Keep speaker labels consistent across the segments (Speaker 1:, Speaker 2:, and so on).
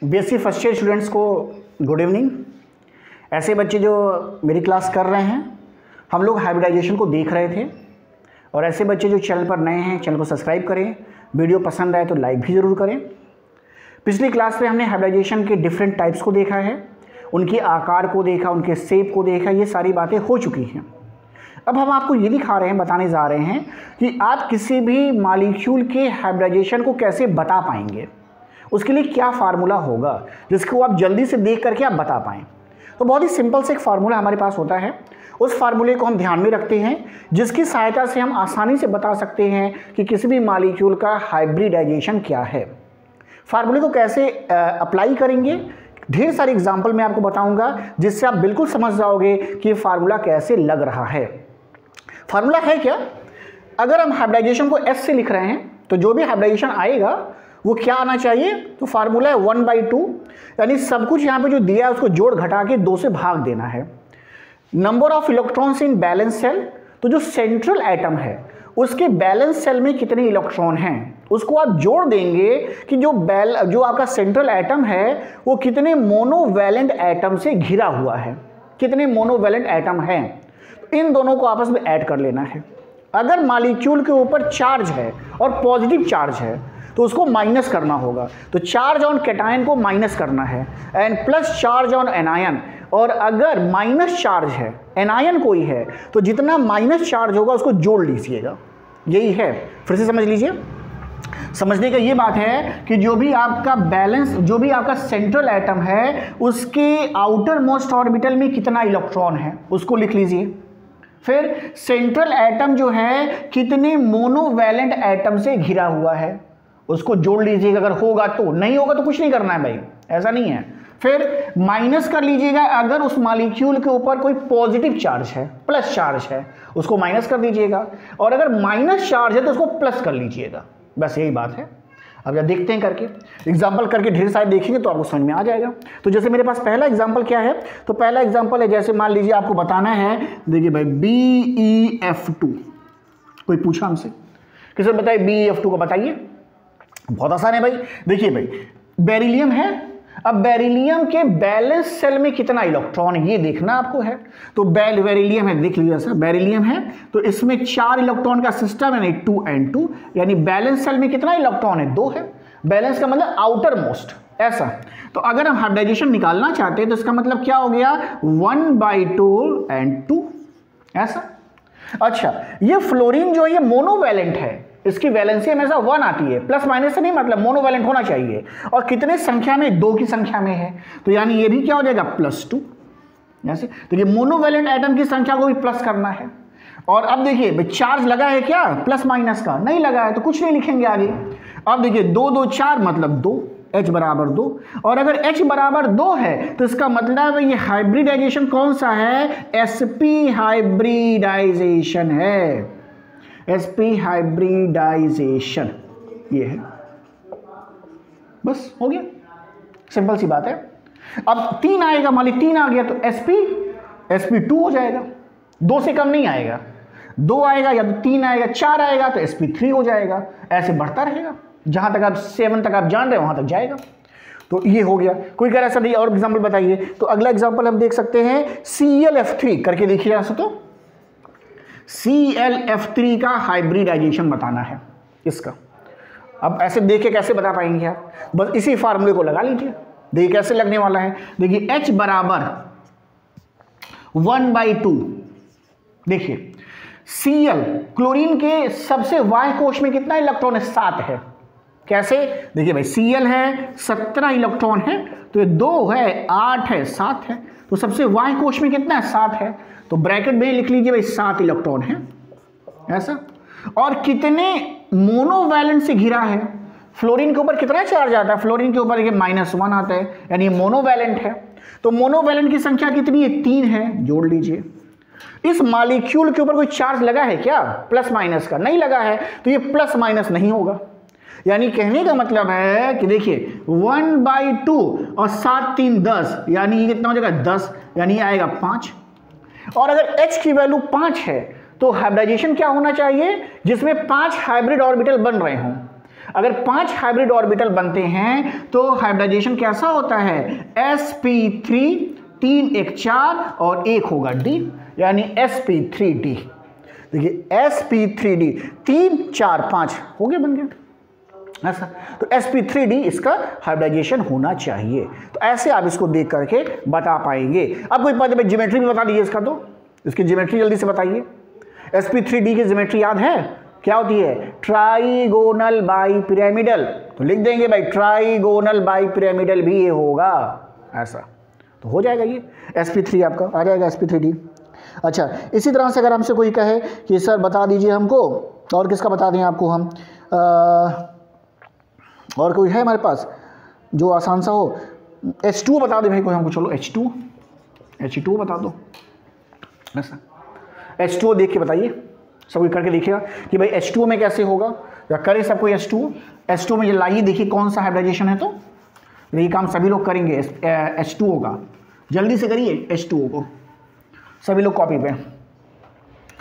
Speaker 1: BSc first year students को good evening. ऐसे बच्चे जो मेरी क्लास कर रहे हैं, हम लोग हाइब्रिडाइजेशन को देख रहे थे, और ऐसे बच्चे जो चैनल पर नए हैं चैनल को सब्सक्राइब करें, वीडियो पसंद आए तो लाइक भी ज़रूर करें। पिछली क्लास में हमने हाइब्रिडाइजेशन के डिफरेंट टाइप्स को देखा है, उनके आकार को देखा, उनके शेप को देखा, ये सारी बातें हो चुकी हैं। अब हम आपको ये दिखा रहे हैं, बताने जा रहे हैं कि आप किसी भी मॉलिक्यूल के हाइब्रिडाइजेशन को कैसे बता पाएंगे, उसके लिए क्या फार्मूला होगा जिसको आप जल्दी से देख करके आप बता पाएँ। तो बहुत ही सिंपल से एक फार्मूला हमारे पास होता है, उस फार्मूले को हम ध्यान में रखते हैं, जिसकी सहायता से हम आसानी से बता सकते हैं कि किसी भी मॉलिक्यूल का हाइब्रिडाइजेशन क्या है। फार्मूले को कैसे अप्लाई करेंगे, ढेर सारे एग्जाम्पल मैं आपको बताऊंगा, जिससे आप बिल्कुल समझ जाओगे कि ये फार्मूला कैसे लग रहा है। फार्मूला है क्या? अगर हम हाइब्रिडाइजेशन को S से लिख रहे हैं तो जो भी हाइब्रिडाइजेशन आएगा वो क्या आना चाहिए? तो फार्मूला है 1/2, यानी सब कुछ यहाँ पे जो दिया है उसको जोड़ घटा के 2 से भाग देना है। Number of electrons in valence shell, तो जो सेंट्रल एटम है उसके बैलेंस सेल में कितने इलेक्ट्रॉन हैं उसको आप जोड़ देंगे कि जो आपका सेंट्रल एटम है वो कितने मोनोवैलेंट एटम से घिरा हुआ है, कितने मोनोवैलेंट एटम हैं, इन दोनों को आपस में ऐड कर लेना है। अगर मॉलिक्यूल के ऊपर चार्ज है और पॉजिटिव चार्ज है तो उसको माइनस करना होगा, तो चार्ज ऑन कैटायन को माइनस करना है and plus charge on anion. और अगर माइनस चार्ज है, एनायन कोई है, तो जितना माइनस चार्ज होगा उसको जोड़ लीजिएगा। यही है, फिर से समझ लीजिए। समझने का ये बात है कि जो भी आपका बैलेंस, जो भी आपका सेंट्रल एटम है उसके आउटर मोस्ट ऑर्बिटल में कितना इलेक्ट्रॉन है उसको लिख लीजिए। फिर सेंट्रल एटम जो है कितने मोनोवैलेंट एटम से घिरा हुआ है उसको जोड़ लीजिएगा, अगर होगा तो, नहीं होगा तो कुछ नहीं करना है भाई, ऐसा नहीं है। फिर माइनस कर लीजिएगा, अगर उस मॉलिक्यूल के ऊपर कोई पॉजिटिव चार्ज है, प्लस चार्ज है, उसको माइनस कर दीजिएगा, और अगर माइनस चार्ज है तो उसको प्लस कर लीजिएगा। बस यही बात है। अब जब देखते हैं करके, एग्जाम्पल करके ढेर सारे देखेंगे तो आपको समझ में आ जाएगा। तो जैसे मेरे पास पहला एग्जाम्पल क्या है, तो पहला एग्जाम्पल है, जैसे मान लीजिए आपको बताना है, देखिए भाई BeF2, कोई पूछा हमसे, किसी ने बताइए BeF2 को बताइए। बहुत आसान है भाई। देखिए भाई, बेरिलियम है, अब बेरिलियम के बैलेंस सेल में कितना इलेक्ट्रॉन है ये देखना आपको है। तो बेरिलियम है, देख लीजिए सर, बेरिलियम है तो इसमें 4 इलेक्ट्रॉन का सिस्टम है, 2n2, यानी बैलेंस सेल में कितना इलेक्ट्रॉन है? 2 है। बैलेंस का मतलब आउटर मोस्ट, ऐसा। तो अगर हम हाइब्रिडाइजेशन निकालना चाहते हैं तो इसका मतलब क्या हो गया? 1/2 and 2, ऐसा। अच्छा, ये फ्लोरीन जो है ये मोनोवैलेंट है, इसकी वैलेंसी हमेशा 1 आती है, प्लस माइनस से नहीं मतलब, मोनोवैलेंट होना चाहिए। और कितने संख्या में? 2 की संख्या में है, तो यानी ये भी क्या हो जाएगा? +2, जैसे। तो ये मोनोवैलेंट एटम की संख्या को भी प्लस करना है। और अब देखिए चार्ज लगा है क्या प्लस माइनस का? नहीं लगा है तो कुछ नहीं लिखेंगे आगे। अब देखिए 2 2 4 मतलब 2, H बराबर 2, और अगर H बराबर 2 है तो इसका मतलब ये हाइब्रिडाइजेशन कौन सा है? sp हाइब्रिडाइजेशन है, sp हाइब्रिडाइजेशन ये है। बस हो गया, सिंपल सी बात है। अब 3 आएगा, मान ली 3 आ गया तो sp2 हो जाएगा, 2 से कम नहीं आएगा। 2 आएगा या तो 3 आएगा, 4 आएगा तो sp3 हो जाएगा, ऐसे बढ़ता रहेगा, जहां तक आप 7 तक आप जान रहे हो वहां तक जाएगा। तो ये हो गया। कोई कह रहा है सर नहीं और एग्जाम्पल बताइए, तो अगला एग्जाम्पल हम देख सकते हैं ClF3 करके देखिए ऐसा। तो ClF3 का हाइब्रिडाइजेशन बताना है इसका। अब ऐसे देख के कैसे बता पाएंगे आप? बस इसी फार्मूले को लगा लीजिए, देखिए कैसे लगने वाला है। देखिए H बराबर 1/2, देखिए Cl, क्लोरीन के सबसे वाह्य कोश में कितना इलेक्ट्रॉन है? 7 है। कैसे? देखिए भाई Cl है 17 इलेक्ट्रॉन है, तो ये 2 है, 8 है, 7 है, तो सबसे वाह्य कोश में कितना है? 7 है। तो ब्रैकेट में लिख लीजिए भाई 7 इलेक्ट्रॉन है, ऐसा। और कितने मोनोवैलेंट से घिरा है? फ्लोरीन के ऊपर कितना चार्ज आता है? फ्लोरीन के ऊपर -1 आता है, यानी मोनोवैलेंट है। तो मोनोवैलेंट की संख्या कितनी है? 3 है, जोड़ लीजिए। इस मॉलिक्यूल के ऊपर कोई चार्ज लगा है क्या प्लस माइनस का? नहीं लगा है, तो ये प्लस माइनस नहीं होगा। यानी कहने का मतलब है कि देखिए 1/2 और 7 3 10, यानी ये कितना हो जाएगा? 10, यानी आएगा 5। और अगर H की वैल्यू 5 है तो हाइब्रिडाइजेशन क्या होना चाहिए? जिसमें 5 हाइब्रिड ऑर्बिटल बन रहे हों। अगर 5 हाइब्रिड ऑर्बिटल बनते हैं तो हाइब्रिडाइजेशन कैसा होता है, sp3, 3 1 4 और 1 होगा d, यानी sp3d। देखिए sp3d 3 4 5 हो गया, बन गया ऐसा। तो sp3d इसका हाइब्रिडाइजेशन होना चाहिए। तो ऐसे आप इसको देख करके बता पाएंगे। अब कोई बात, ज्योमेट्री भी बता दीजिए इसका, तो इसकी ज्योमेट्री जल्दी से बताइए। sp3d की ज्योमेट्री याद है क्या होती है, ट्राइगोनल बाई पिरामिडल। तो लिख देंगे भाई ट्राइगोनल बाई पिरामिडल भी ये होगा ऐसा, तो हो जाएगा ये sp3 आपका आ जाएगा sp3d। अच्छा, इसी तरह से अगर हमसे कोई कहे कि सर बता दीजिए हमको, और किसका बता दें आपको हम, और कोई है हमारे पास जो आसान सा हो, H2 बता दे भाई कोई हमको, चलो H2 बता दो ऐसा। H2 देख के बताइए, सब कोई करके देखिएगा कि भाई H2 में कैसे होगा, या करे सब कोई H2 में लाइए, देखिए कौन सा हाइब्रिडाइजेशन है। तो ये काम सभी लोग करेंगे H2O का, जल्दी से करिए H2O को सभी लोग कॉपी पे,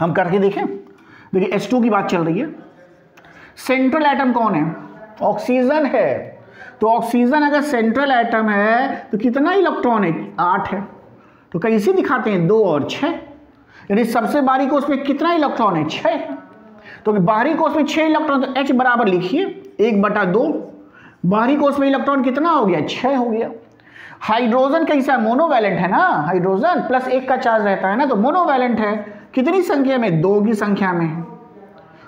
Speaker 1: हम करके देखें। देखिए H2 की बात चल रही है, सेंट्रल एटम कौन है, ऑक्सीजन है। तो ऑक्सीजन अगर सेंट्रल एटम है तो कितना इलेक्ट्रॉन है, 8 है। तो कैसे दिखाते हैं, 2 और 6, यानी सबसे बाहरी कोष में कितना इलेक्ट्रॉन है, 6 है। तो बाहरी कोष में 6 इलेक्ट्रॉन, तो H बराबर लिखिए 1/2, बाहरी कोष में इलेक्ट्रॉन कितना हो गया, 6 हो गया। हाइड्रोजन कैसा, मोनोवैलेंट है ना, हाइड्रोजन प्लस 1 का चार्ज रहता है ना, तो मोनोवैलेंट है। कितनी संख्या में, 2 की संख्या में है।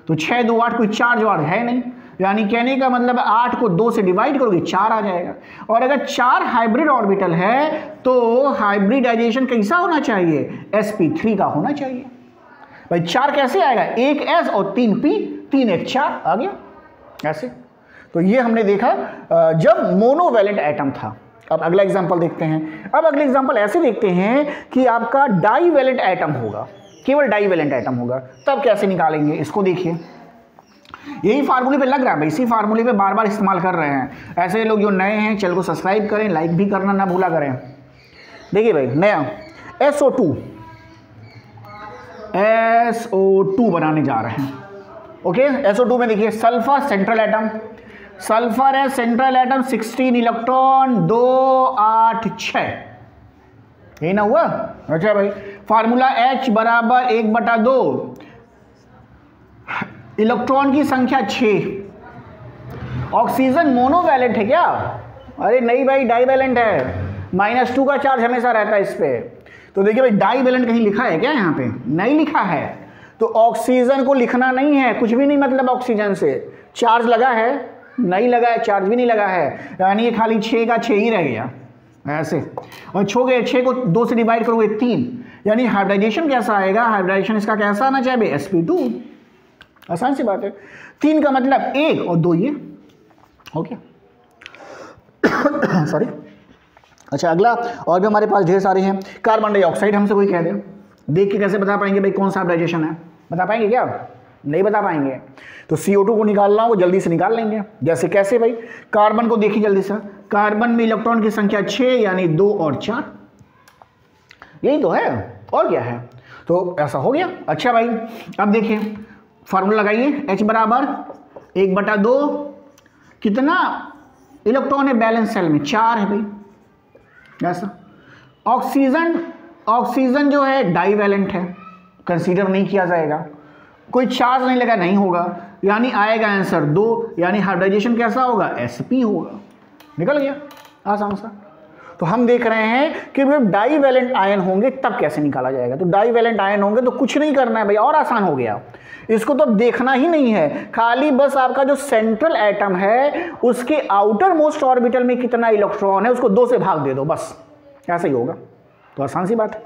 Speaker 1: तो 6 2 8, कोई चार्ज वार्ज है नहीं, यानी कहने का मतलब 8 को 2 से डिवाइड करोगे 4 आ जाएगा। और अगर 4 हाइब्रिड ऑर्बिटल है तो हाइब्रिडाइजेशन कैसा होना चाहिए, sp3 का होना चाहिए। भाई 4 कैसे आएगा, 1 s और 3 p, 3 1 4 आ गया ऐसे। तो ये हमने देखा जब मोनोवैलेंट एटम था। अब अगला एग्जांपल देखते हैं। अब अगले एग्जांपल ऐसे देखते हैं कि आपका डाईवैलेंट एटम होगा, केवल डाईवैलेंट एटम होगा, तब कैसे निकालेंगे इसको देखिए। यही फार्मूले पे लग रहा है भाई, इसी फार्मूले पे बार बार इस्तेमाल कर रहे हैं। ऐसे लोग जो नए हैं चैनल को सब्सक्राइब करें, लाइक भी करना ना भूला करें। देखिए भाई नया SO2 बनाने जा रहे हैं। ओके, SO2 में देखिए सल्फर सेंट्रल एटम, सल्फर है सेंट्रल एटम, 16 इलेक्ट्रॉन, 2 8 6, यही ना हुआ। अच्छा भाई, फार्मूला H बराबर 1/2, इलेक्ट्रॉन की संख्या 6। ऑक्सीजन मोनोवैलेंट है क्या, अरे नहीं भाई डाईवैलेंट है, -2 का चार्ज हमेशा रहता है इस पे। तो देखिए भाई डाईवैलेंट कहीं लिखा है क्या, यहाँ पे नहीं लिखा है। तो ऑक्सीजन को लिखना नहीं है, कुछ भी नहीं मतलब ऑक्सीजन से। चार्ज लगा है, नहीं लगा है, चार्ज भी नहीं लगा है, यानी ये खाली 6 का 6 ही रह गया ऐसे। और 6 को 2 से डिवाइड करोगे 3, यानी हाइब्रिडाइजेशन कैसा आएगा, हाइब्रिडाइजेशन इसका कैसा आना चाहिए, sp2। आसान सी बात है, 3 का मतलब 1 और 2 ये हो गया। सॉरी। अच्छा अगला, और भी हमारे पास ढेर सारे हैं। कार्बन डाइऑक्साइड हमसे कोई कह दे, देख के कैसे बता पाएंगे भाई कौन सा हाइब्रिडाइजेशन है, बता पाएंगे क्या, नहीं बता पाएंगे। तो CO2 को निकालना हो जल्दी से निकाल लेंगे। जैसे कैसे भाई, कार्बन को देखिए जल्दी से, कार्बन में इलेक्ट्रॉन की संख्या 6, यानी 2 और 4, यही तो है और क्या है। तो ऐसा हो गया। अच्छा भाई अब देखिए फार्मूला लगाइए, H बराबर 1/2, कितना इलेक्ट्रॉन है बैलेंस सेल में, 4 है भाई ऐसा। ऑक्सीजन जो है डाईवैलेंट है, कंसीडर नहीं किया जाएगा, कोई चार्ज नहीं लगा, नहीं होगा, यानी आएगा आंसर 2, यानी हाइब्रिडाइजेशन कैसा होगा, sp होगा। निकल गया आसान सा। तो हम देख रहे हैं कि जब डाईवैलेंट आयन होंगे तब कैसे निकाला जाएगा। तो डाईवैलेंट आयन होंगे तो कुछ नहीं करना है भाई, और आसान हो गया। इसको तो देखना ही नहीं है, खाली बस आपका जो सेंट्रल एटम है उसके आउटर मोस्ट ऑर्बिटल में कितना इलेक्ट्रॉन है उसको 2 से भाग दे दो, बस ऐसा ही होगा। तो आसान सी बात है।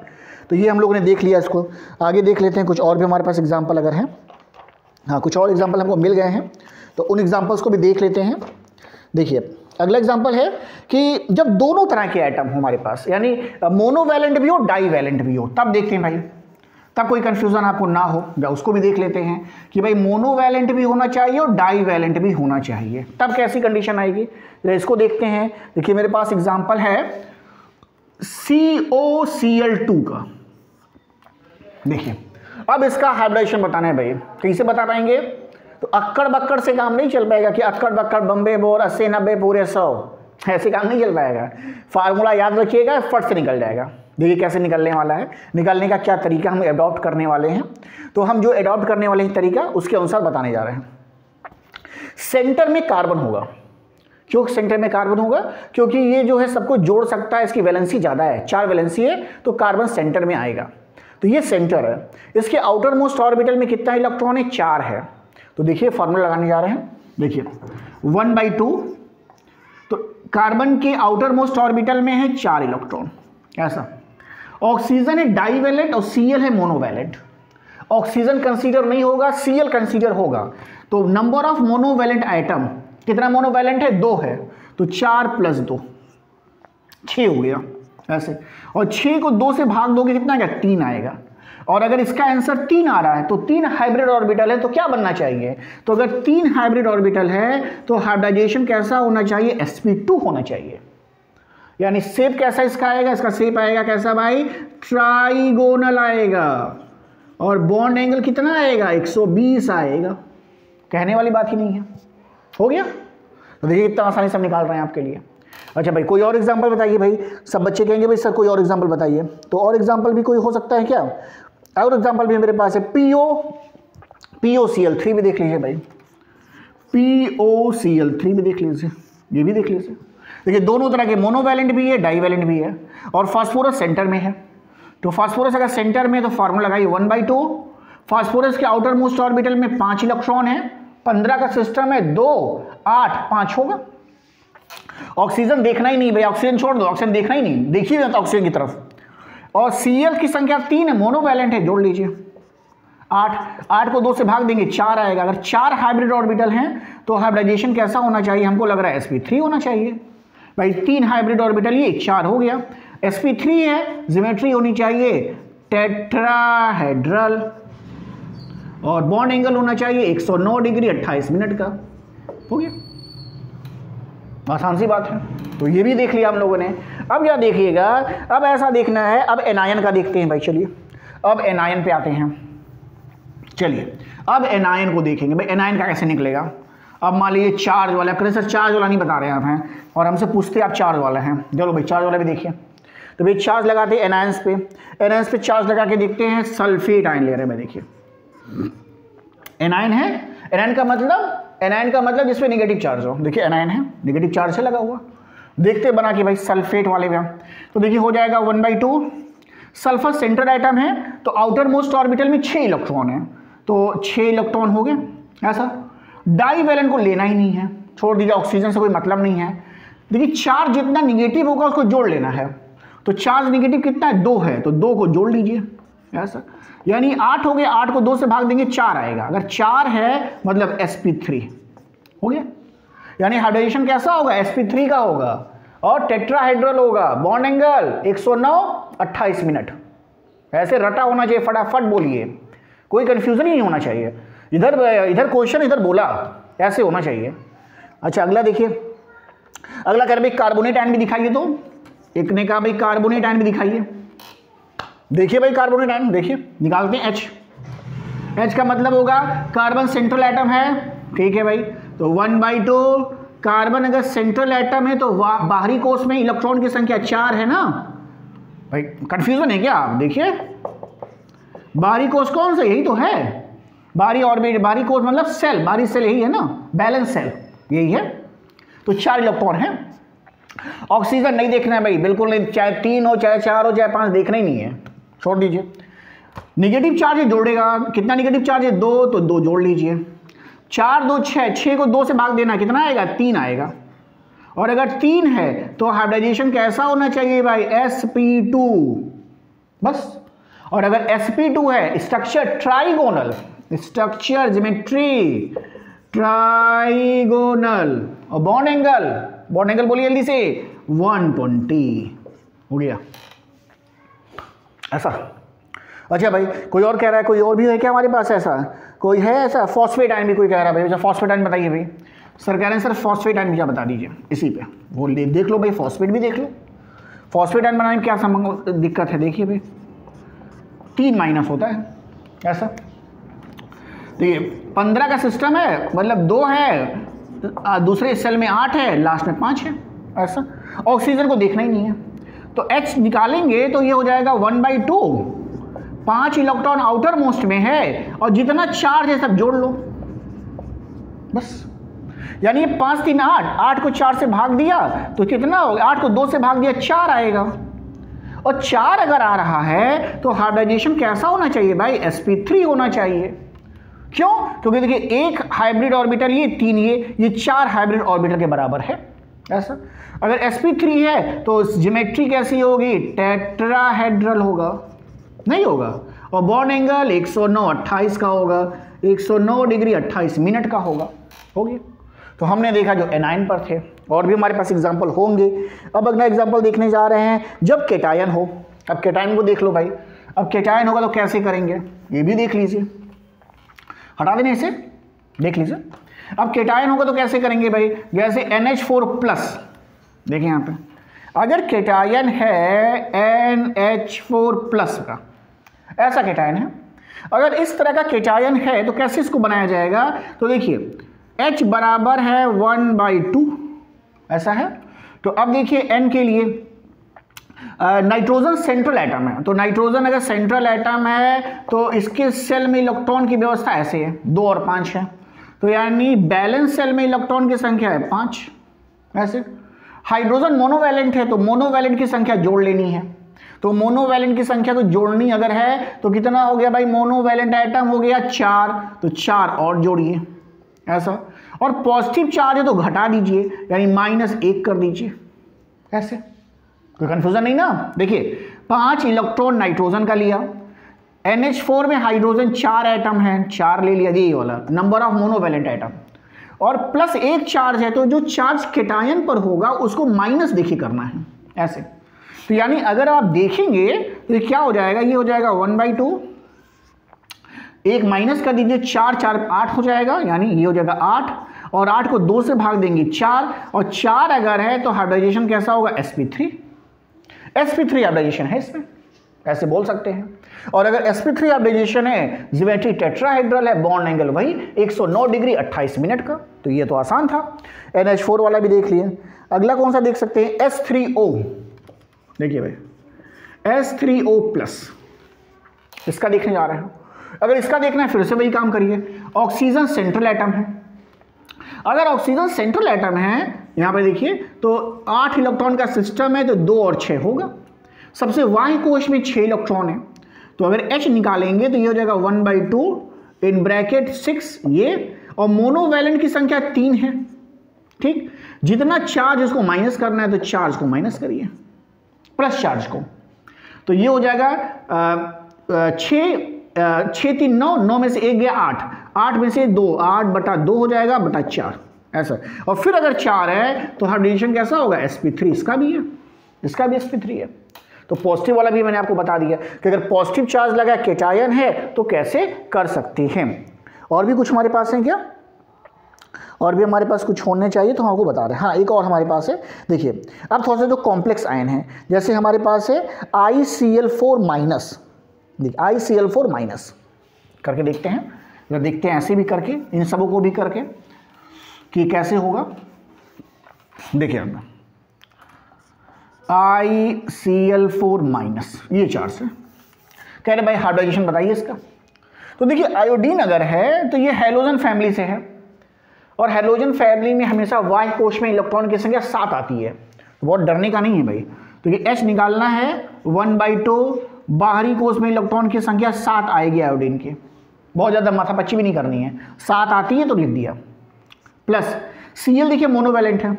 Speaker 1: तो ये हम लोगों ने देख लिया, इसको आगे देख लेते हैं। कुछ और भी हमारे पास एग्जाम्पल अगर हैं, हाँ कुछ और एग्जाम्पल हमको मिल गए हैं, तो उन एग्जाम्पल्स को भी देख लेते हैं। देखिए अगला एग्जाम्पल है कि जब दोनों तरह के एटम हो हमारे पास, यानी मोनोवैलेंट भी हो डाईवैलेंट भी हो, तब देखते हैं भाई, तब कोई कंफ्यूजन आपको ना हो, या उसको भी देख लेते हैं कि भाई मोनोवैलेंट भी होना चाहिए और डाईवैलेंट भी होना चाहिए, तब कैसी कंडीशन आएगी। इसको देखते हैं। देखिए मेरे पास एग्जाम्पल है COCl2 का। देखिए अब इसका हाइब्रिडाइजेशन बताना है भाई, कैसे बता पाएंगे। तो अक्कड़ बक्कड़ से काम नहीं चल पाएगा कि अक्कड़ बक्कड़ बम्बे बोर 80 90 पूरे 100, ऐसे काम नहीं चल पाएगा। फार्मूला याद रखिएगा, फट से निकल जाएगा। देखिए कैसे निकलने वाला है, निकलने का क्या तरीका हम अडॉप्ट करने वाले हैं। तो हम जो अडॉप्ट करने वाले हैं तरीका उसके अनुसार बताने जा रहे हैं। सेंटर में कार्बन होगा। क्यों सेंटर में कार्बन होगा? क्योंकि ये जो है सबको जोड़ सकता है, इसकी वैलेंसी ज़्यादा है, 4 वैलेंसी है, तो कार्बन सेंटर में आएगा। तो ये सेंटर है। इसके आउटर मोस्ट ऑर्बिटल में कितना इलेक्ट्रॉन है? 4 है। तो देखिए फॉर्मूला लगाने जा रहे हैं। देखिए 1/2, तो कार्बन के आउटर मोस्ट ऑर्बिटल में है 4 इलेक्ट्रॉन, ऐसा। ऑक्सीजन है डाईवैलेंट और Cl है मोनोवैलेंट। ऑक्सीजन कंसीडर नहीं होगा, Cl कंसीडर होगा। तो नंबर ऑफ मोनोवैलेंट आइटम, कितना मोनोवैलेंट है? 2 है। तो 4 + 2 6 हो गया, ऐसे। और 6 को 2 से भाग दोगे कितना आएगा? 3 आएगा। और अगर इसका आंसर 3 आ रहा है तो 3 हाइब्रिड ऑर्बिटल है, तो क्या बनना चाहिए? तो अगर 3 हाइब्रिड ऑर्बिटल है तो हाइब्रिडाइजेशन कैसा होना चाहिए? sp2 होना चाहिए। यानी शेप कैसा इसका आएगा? इसका शेप आएगा कैसा भाई? ट्राइगोनल आएगा। और बॉन्ड एंगल कितना आएगा? 120 आएगा। कहने वाली बात ही नहीं है। हो गया? तो देखिए इतना आसानी से हम निकाल रहे हैं आपके लिए। अच्छा भाई कोई और एग्जांपल बताइए भाई। सब बच्चे कहेंगे भाई सर कोई और एग्जांपल बताइए। तो और एग्जांपल भी कोई हो सकता है क्या? और एग्जांपल भी मेरे पास है। POCl3 भी देख लीजिए भाई। POCl3 भी देख लीजिए, ये भी देख लीजिए। देखिए दोनों तरह के मोनोवैलेंट भी है, डाईवैलेंट भी है। और फास्फोरस सेंटर में है। तो फास्फोरस अगर सेंटर में तो फार्मूला लगाइए 1/2। फास्फोरस के आउटर मोस्ट ऑर्बिटल में 5 इलेक्ट्रॉन है, 15 का सिस्टम है, 2 8 5 होगा। ऑक्सीजन देखना ही नहीं भाई, ऑक्सीजन छोड़ दो, ऑक्सीजन देखना ही नहीं, देखिए तो ऑक्सीजन की तरफ। और Cl की संख्या 3 है, मोनोवैलेंट है, जोड़ लीजिए 8 को 2 से भाग देंगे 4 आएगा। अगर 4 हाइब्रिड ऑर्बिटल हैं तो हाइब्रिडाइजेशन कैसा होना चाहिए? हमको लग रहा है sp3 होना चाहिए भाई। 3 हाइब्रिड ऑर्बिटल, ये 4 हो गया। sp3 है, ज्योमेट्री होनी चाहिए टेट्राहेड्रल। और बॉन्ड एंगल होना चाहिए 109 डिग्री 28 मिनट का। हो गया, आसान सी बात है। तो ये भी देख लिया हम लोगों ने। अब क्या देखिएगा, अब ऐसा देखना है, अब एनायन का देखते हैं भाई। चलिए अब एनायन पे आते हैं। चलिए अब एनायन को देखेंगे भाई, एनायन का कैसे निकलेगा। अब मान लीजिए चार्ज वाला, करें सर चार्ज वाला नहीं बता रहे आप हैं, और हमसे पूछते आप चार्ज वाला हैं। चलो भाई चार्ज वाला भी देखिए। तो भाई चार्ज लगाते हैं एनायंस पे। एनायंस पे चार्ज लगा के देखते हैं, सल्फेट आयन ले रहे हैं। देखिए एनायन है। एनायन का मतलब जिसमें नेगेटिव चार्ज हो। देखिए एनायन है, नेगेटिव चार्ज से लगा हुआ। देखते बना कि भाई सल्फेट वाले में, तो देखिए हो जाएगा 1/2। सल्फर सेंट्रल आइटम है, तो आउटर मोस्ट ऑर्बिटल में 6 इलेक्ट्रॉन है, तो 6 इलेक्ट्रॉन हो गए, ऐसा। डाईवैलेंट को लेना ही नहीं है, छोड़ दीजिए, ऑक्सीजन से कोई मतलब नहीं है। देखिए चार्ज जितना निगेटिव होगा उसको जोड़ लेना है। तो चार्ज निगेटिव कितना है? 2 है, तो 2 को जोड़ लीजिए, ऐसा। यानी 8 हो गए, 8 को 2 से भाग देंगे 4 आएगा। अगर 4 है मतलब sp3 हो गया। यानी हाइब्रिडाइजेशन कैसा होगा? sp3 का होगा और टेट्राहेड्रल होगा। Bond angle 109 28 minute. ऐसे रटा होना चाहिए, फटाफट बोलिए, कोई कंफ्यूजन ही नहीं होना चाहिए। इधर क्वेश्चन इधर बोला, ऐसे होना चाहिए। अच्छा अगला देखिए, अगला कह रहे भाई कार्बोनेट आयन भी दिखाइए। तो एक ने कहा भाई कार्बोनेट आयन भी दिखाइए। देखिए भाई कार्बोनेट आयन, देखिए निकालते हैं H का मतलब होगा कार्बन सेंट्रल एटम है, ठीक है भाई। तो 1/2 कार्बन अगर सेंट्रल एटम है तो बाहरी कोष में इलेक्ट्रॉन की संख्या 4 है ना भाई। कंफ्यूजन है क्या? आप देखिए बाहरी कोष कौन सा? यही तो है बाहरी ऑर्बिट। बाहरी कोष मतलब सेल, बाहरी सेल यही है ना, बैलेंस सेल यही है। तो 4 इलेक्ट्रॉन है। ऑक्सीजन नहीं देखना है भाई, बिल्कुल नहीं, चाहे 3 हो चाहे 4 हो चाहे 5, देखना ही नहीं है, छोड़ दीजिए। निगेटिव चार्ज जोड़ेगा, कितना निगेटिव चार्ज है? 2, तो 2 जोड़ लीजिए। 4 2 6, 6 को 2 से भाग देना, कितना आएगा? 3 आएगा। और अगर 3 है तो हाइब्रिडाइजेशन कैसा होना चाहिए भाई? sp2 बस। और अगर sp2 है, structure trigonal, structure geometry trigonal. और बॉन्ड एंगल बोलिए जल्दी से, 120 हो गया, ऐसा। अच्छा भाई कोई और कह रहा है, कोई और भी है क्या हमारे पास? ऐसा कोई है ऐसा? फॉस्फेट आयन भी कोई कह रहा है भाई। अच्छा फॉस्फेट आयन बताइए भाई। सर कह रहे हैं सर फॉस्फेट आयन भी बता दीजिए इसी पे। वो देख लो भाई, फॉस्फेट भी देख लो। फॉस्फेट आयन बनाने में क्या दिक्कत है? देखिए भाई 3 माइनस होता है, ऐसा। देखिए 15 का सिस्टम है, मतलब 2 है, दूसरे सेल में 8 है, लास्ट में 5 है, ऐसा। ऑक्सीजन को देखना ही नहीं है, तो H निकालेंगे तो ये हो जाएगा 1/2। 5 इलेक्ट्रॉन आउटर मोस्ट में है और जितना चार्ज है सब जोड़ लो बस। यानी ये 5 3 8, 8 को 4 से भाग दिया तो कितना होगा, 8 को 2 से भाग दिया 4 आएगा। और 4 अगर आ रहा है तो हाइब्रिडाइजेशन कैसा होना चाहिए भाई, sp3 होना चाहिए। क्यों? क्योंकि देखिए एक हाइब्रिड ऑर्बिटल ये, 3 ये 4 हाइब्रिड ऑर्बिटल के बराबर है, ऐसा। अगर sp3 है तो ज्योमेट्री कैसी होगी, टेट्राहेड्रल होगा, नहीं होगा। और बॉन्ड एंगल 109/28 का होगा, 109 डिग्री 28 मिनट का होगा, हो गया। तो हमने देखा जो एनाइन पर थे, और भी हमारे पास एग्जाम्पल होंगे। अब अगला एग्जाम्पल देखने जा रहे हैं जब केटायन हो। अब केटायन को देख लो भाई, अब केटायन होगा तो कैसे करेंगे ये भी देख लीजिए, हटा देने इसे, देख लीजिए। अब केटायन होगा तो कैसे करेंगे भाई, जैसे NH4+, देखिए यहाँ पे अगर केटायन है NH4+ का, ऐसा केटायन है, अगर इस तरह का केटायन है तो कैसे इसको बनाया जाएगा, तो देखिए H बराबर है 1/2, ऐसा है। तो अब देखिए N के लिए नाइट्रोजन सेंट्रल एटम है, तो नाइट्रोजन अगर सेंट्रल एटम है तो इसके सेल में इलेक्ट्रॉन की व्यवस्था ऐसे है, 2 और 5 है, तो यानी बैलेंस सेल में इलेक्ट्रॉन की संख्या है 5, ऐसे। हाइड्रोजन मोनोवैलेंट है तो मोनोवैलेंट की संख्या जोड़ लेनी है, तो मोनोवैलेंट की संख्या तो जोड़नी अगर है तो कितना हो गया भाई, मोनोवैलेंट एटम हो गया 4, तो 4 और जोड़िए, ऐसा। और पॉजिटिव चार्ज है तो घटा दीजिए, यानी -1 कर दीजिए, ऐसे। कोई कंफ्यूजन नहीं ना। देखिए 5 इलेक्ट्रॉन नाइट्रोजन का लिया, NH4 में हाइड्रोजन 4 एटम है, 4 ले लिया, ये वाला नंबर ऑफ मोनोवैलेंट एटम, और +1 चार्ज है, तो जो चार्ज केटायन पर होगा उसको माइनस देखिए करना है, ऐसे। तो यानी अगर आप देखेंगे तो ये क्या हो जाएगा, ये हो जाएगा 1/2, एक माइनस कर दीजिए, 4 4 8 हो जाएगा, यानी ये हो जाएगा 8, और 8 को 2 से भाग देंगे 4, और 4 अगर है तो हाइब्रिडाइजेशन कैसा होगा, sp3 हाइब्रिडाइजेशन है इसमें, ऐसे बोल सकते हैं। और अगर sp3 हाइब्रिडाइजेशन है, ज्योमेट्री टेट्राहेड्रल है, बॉन्ड एंगल वही 109 डिग्री 28 मिनट का, तो ये तो आसान था। NH4 वाला भी देख लिए। अगला कौन सा देख सकते हैं, S3O, देखिए भाई S3O+, इसका देखने जा रहे हैं। अगर इसका देखना है फिर से वही काम करिए, ऑक्सीजन सेंट्रल एटम है, अगर ऑक्सीजन सेंट्रल एटम है यहाँ पे देखिए तो 8 इलेक्ट्रॉन का सिस्टम है, तो 2 और 6 होगा। सबसे बाह्य कोश में 6 इलेक्ट्रॉन है, तो अगर H निकालेंगे तो ये हो जाएगा 1/2 इन ब्रैकेट 6 ये, और मोनोवैलेंट की संख्या 3 है, ठीक। जितना चार्ज उसको माइनस करना है तो चार्ज को माइनस करिए, प्लस चार्ज को, तो ये हो जाएगा 6 3 9, 9 में से 1 गया 8, 8 में से 2, 8/2 हो जाएगा बटा 4, ऐसा। और फिर अगर 4 है तो हाइब्रिडेशन कैसा होगा, sp3, इसका भी है, इसका भी sp3 है। तो पॉजिटिव वाला भी मैंने आपको बता दिया कि अगर पॉजिटिव चार्ज लगा केटायन है तो कैसे कर सकते हैं। और भी कुछ हमारे पास है क्या, और भी हमारे पास कुछ होने चाहिए तो हम आपको बता रहे हैं। हाँ, एक और हमारे पास है, देखिए अब थोड़ा सा जो कॉम्प्लेक्स आयन है, जैसे हमारे पास है ICl4-, देखिए ICl4- करके देखते हैं, जब देखते हैं ऐसे भी करके, इन सबों को भी करके कि कैसे होगा। देखिए हम ICl4-, ये चार्ज है, कह रहे भाई हाइब्रिडाइजेशन बताइए इसका। तो देखिए आयोडीन अगर है तो ये हैलोजन फैमिली से है, और हैलोजन फैमिली में हमेशा बाह्य कोश में इलेक्ट्रॉन की संख्या 7 आती है, तो बहुत डरने का नहीं है भाई। तो ये H निकालना है 1/2, बाहरी कोश में इलेक्ट्रॉन की संख्या 7 आएगी आयोडीन की, बहुत ज़्यादा माथापच्ची भी नहीं करनी है, 7 आती है तो लिख दिया। प्लस Cl देखिए मोनोवैलेंट है,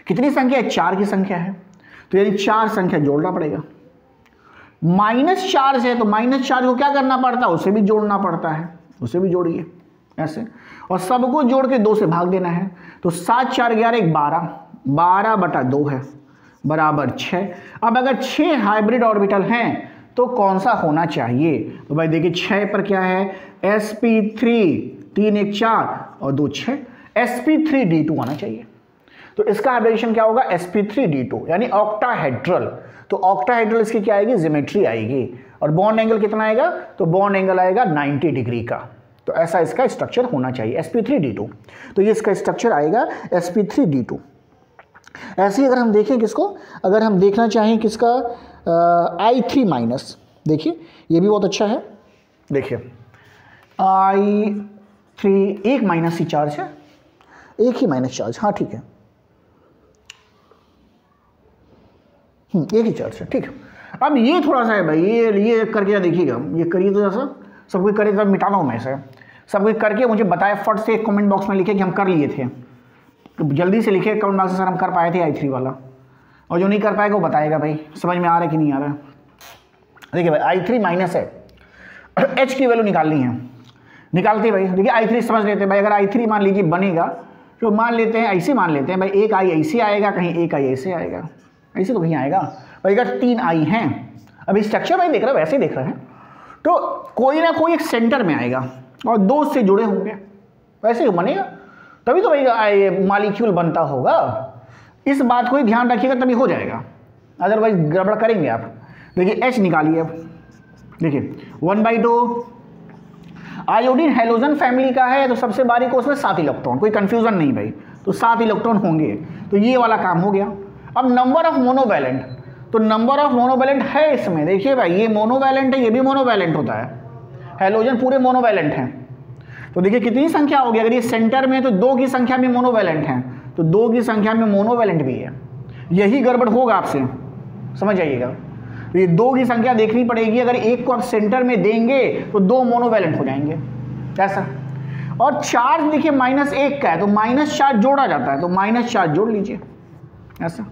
Speaker 1: कितनी संख्या है, 4 की संख्या है, तो यानी 4 संख्या जोड़ना पड़ेगा। माइनस चार्ज है तो माइनस चार्ज को क्या करना पड़ता है, उसे भी जोड़ना पड़ता है, उसे भी जोड़िए ऐसे, और सबको जोड़ के 2 से भाग देना है, तो 7 4 11 12, 12/2 है बराबर 6। अब अगर 6 हाइब्रिड ऑर्बिटल हैं तो कौन सा होना चाहिए, तो भाई देखिए 6 पर क्या है, sp3, 3 1 4 और 2 6, sp3d2 आना चाहिए। तो इसका हाइब्रिडेशन क्या होगा, sp3d2, यानी ऑक्टाहेड्रल। तो ऑक्टाहेड्रल इसकी क्या आएगी, ज्योमेट्री आएगी, और बॉन्ड एंगल कितना आएगा, तो बॉन्ड एंगल आएगा 90 डिग्री का, तो ऐसा इसका स्ट्रक्चर होना चाहिए sp3d2। तो ये इसका स्ट्रक्चर आएगा sp3d2। ऐसे ही अगर हम देखें किसको, अगर हम देखना चाहें किसका I3-, देखिए ये भी बहुत अच्छा है। देखिए I3 एक माइनस ही चार्ज है, एक ही माइनस चार्ज, हाँ ठीक है, एक ही चार्ज है, ठीक है। अब ये थोड़ा सा है भाई, ये करके देखिएगा, ये करिए तो जैसा सब कोई करे, तब मिटाना हूँ मैं इसे, सब कोई करके मुझे बताए फट से कमेंट बॉक्स में लिखे कि हम कर लिए थे, तो जल्दी से लिखे कमेंट बॉक्स में, सर हम कर पाए थे I3 वाला, और जो नहीं कर पाएगा वो बताएगा भाई समझ में आ रहा है कि नहीं आ रहा है। देखिए भाई I3- है, H की वैल्यू निकालनी है, निकालते भाई। देखिए I3 समझ लेते हैं भाई, अगर I3 मान लीजिए बनेगा तो मान लेते हैं ऐसे, मान लेते हैं भाई एक I ऐसे आएगा, कहीं एक I ऐसे आएगा, ऐसे तो कहीं आएगा भाई। अगर 3 I हैं, अभी स्ट्रक्चर भाई देख रहे हैं, वैसे देख रहे हैं, तो कोई ना कोई एक सेंटर में आएगा और दो से जुड़े होंगे, वैसे ही बनेगा, तभी तो भाई मॉलिक्यूल बनता होगा। इस बात को ही ध्यान रखिएगा, तभी हो जाएगा, अदरवाइज गड़बड़ करेंगे आप। देखिए H निकालिए अब, देखिए 1/2 आयोडीन हैलोजन फैमिली का है, तो सबसे बारीक उसमें 7 इलेक्ट्रॉन, कोई कंफ्यूजन नहीं भाई, तो 7 इलेक्ट्रॉन होंगे, तो ये वाला काम हो गया। अब नंबर ऑफ मोनोवैलेंट, तो नंबर ऑफ मोनोवैलेंट है इसमें, देखिए भाई ये मोनोवैलेंट है, ये भी मोनोवैलेंट होता है, हैलोजन पूरे मोनोवैलेंट हैं। तो देखिए कितनी संख्या होगी, अगर ये सेंटर में तो 2 की संख्या में मोनोवैलेंट हैं, तो 2 की संख्या में मोनोवैलेंट भी है, यही गड़बड़ होगा आपसे, समझ जाइएगा। तो ये 2 की संख्या देखनी पड़ेगी, अगर एक को आप सेंटर में देंगे तो 2 मोनोवैलेंट हो जाएंगे, ऐसा। और चार्ज देखिए -1 का है, तो माइनस चार्ज जोड़ा जाता है, तो माइनस चार्ज जोड़ लीजिए, ऐसा।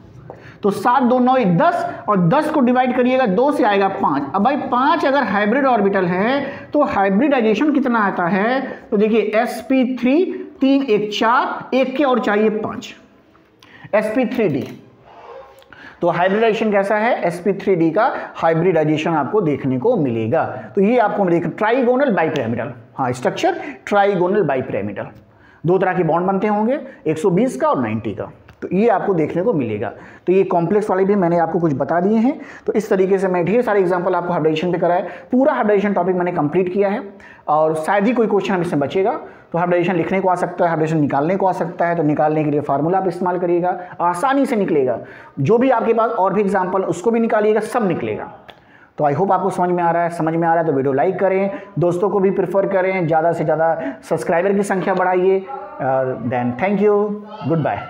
Speaker 1: तो 7 2 9 10, और 10 को डिवाइड करिएगा 2 से आएगा 5। अब भाई 5 अगर हाइब्रिड ऑर्बिटल है तो हाइब्रिडाइजेशन कितना आता है, तो देखिए sp3 3 1 4, एक के और चाहिए 5, sp3d। तो हाइब्रिडाइजेशन कैसा है, sp3d का हाइब्रिडाइजेशन आपको देखने को मिलेगा। तो ये आपको देख, ट्राइगोनल बाइपिरामिडल, हाँ स्ट्रक्चर ट्राइगोनल बाइपिरामिडल, 2 तरह के बॉन्ड बनते होंगे, 120 का और 90 का, तो ये आपको देखने को मिलेगा। तो ये कॉम्प्लेक्स वाले भी मैंने आपको कुछ बता दिए हैं। तो इस तरीके से मैं ढेर सारे एग्जांपल आपको हाइब्रिडाइजेशन पे कराया, पूरा हाइब्रिडाइजेशन टॉपिक मैंने कंप्लीट किया है, और शायद ही कोई क्वेश्चन हम इसमें बचेगा। तो हाइब्रिडाइजेशन लिखने को आ सकता है, हाइब्रिडाइजेशन निकालने को आ सकता है, तो निकालने के लिए फार्मूला आप इस्तेमाल करिएगा, आसानी से निकलेगा। जो भी आपके पास और भी एग्जाम्पल उसको भी निकालिएगा, सब निकलेगा। तो आई होप आपको समझ में आ रहा है, समझ में आ रहा है तो वीडियो लाइक करें, दोस्तों को भी प्रेफर करें, ज़्यादा से ज़्यादा सब्सक्राइबर की संख्या बढ़ाइए। Then thank you, good bye.